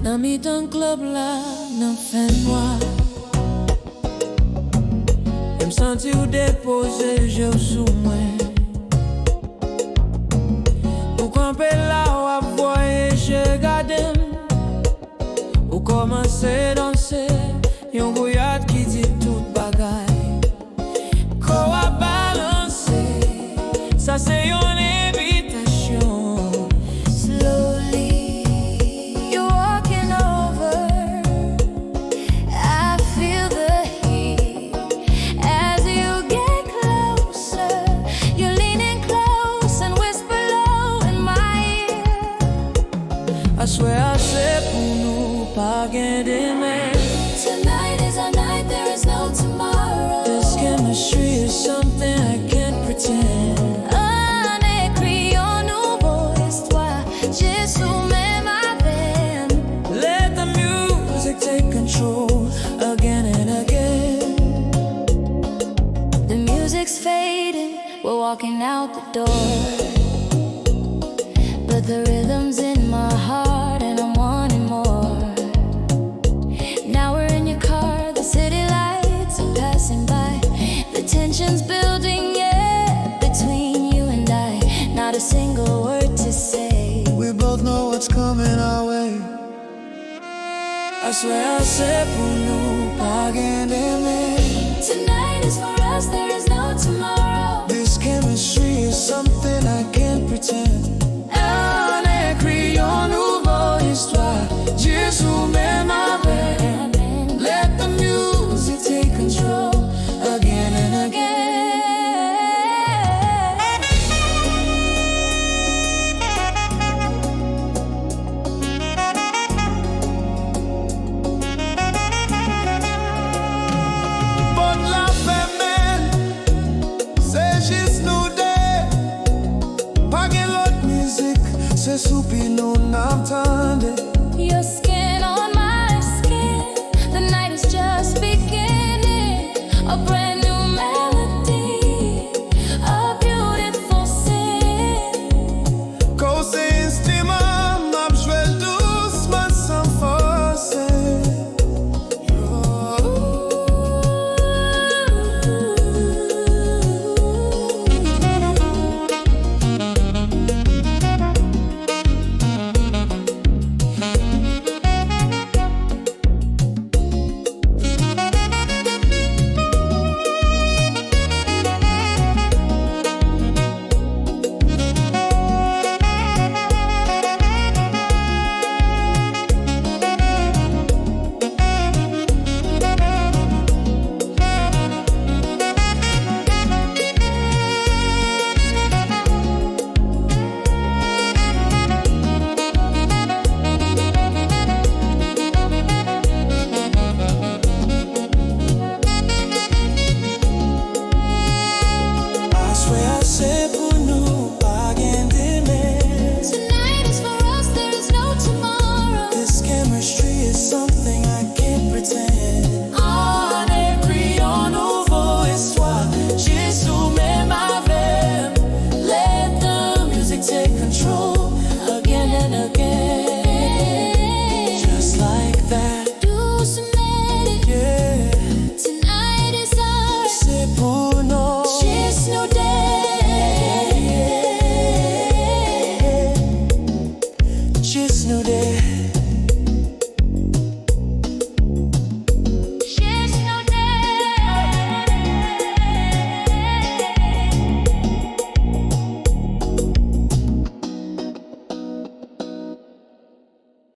Nan mitan club la, nan fènwa. M santi ou depoze je sou mwen. Ou kanpe la wap voye je gade. Ou kòmanse danse, yon Gouyad ki di tout bagay. Kowa balanse, sa se yon envitasyon. Slowly, you're walking over. I feel the heat as you get closer. You're leaning close and whisper low in my ear. Aswè pou nou, bagay, demen. Tonight is our night, there is no tomorrow. This chemistry is something I can't pretend. Ekri, nouvo, istwa, menm. Let the music take control again and again. The music's fading, we're walking out the door. But the rhythm's in my heart and I'm wanting more. Now we're in your car, the city lights are passing by. The tension's building, yeah, between you and I. Not a single word to say. We both know what's coming our way. Aswè pou nou, bagay, demen. Tonight is for us, there